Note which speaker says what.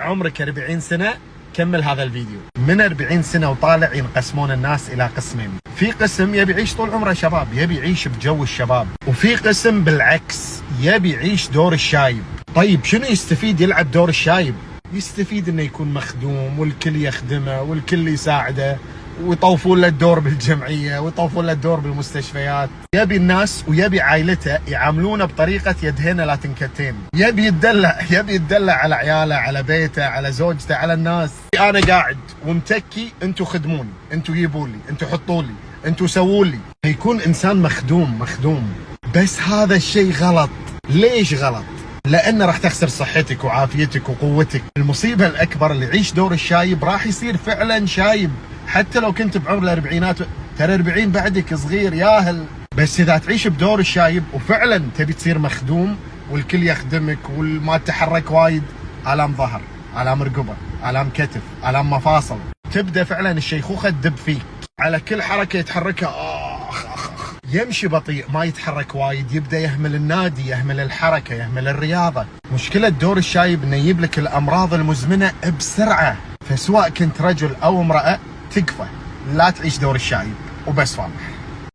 Speaker 1: عمرك 40 سنة كمل هذا الفيديو. من 40 سنة وطالع ينقسمون الناس إلى قسمين، في قسم يبي يعيش طول عمره شباب، يبي يعيش بجو الشباب، وفي قسم بالعكس يبي يعيش دور الشايب. طيب شنو يستفيد يلعب دور الشايب؟ يستفيد انه يكون مخدوم والكل يخدمه والكل يساعده ويطوفون له الدور بالجمعية ويطوفون له الدور بالمستشفيات. يبي الناس ويبي عائلته يعاملونه بطريقة يدهن لا تنكتين. يبي يتدلع على عياله، على بيته، على زوجته، على الناس. انا قاعد ومتكي، انتوا خدموني، انتوا جيبوا لي، انتوا حطوا لي، انتوا سووا لي. يكون انسان مخدوم. بس هذا الشيء غلط. ليش غلط؟ لأنه راح تخسر صحتك وعافيتك وقوتك. المصيبة الأكبر اللي يعيش دور الشايب راح يصير فعلا شايب، حتى لو كنت بعمر الأربعينات. ترى 40 بعدك صغير ياهل. بس إذا تعيش بدور الشايب وفعلا تبي تصير مخدوم والكل يخدمك وما تتحرك وايد، آلام ظهر، آلام رقبة، آلام كتف، آلام مفاصل، تبدأ فعلا الشيخوخة تدب فيك. على كل حركة يتحركها يمشي بطيء، ما يتحرك وايد، يبدأ يهمل النادي، يهمل الحركة، يهمل الرياضة. مشكلة دور الشايب انه يجيب لك الأمراض المزمنة بسرعة. فسواء كنت رجل أو امرأة تكفى لا تعيش دور الشايب وبس. واضح.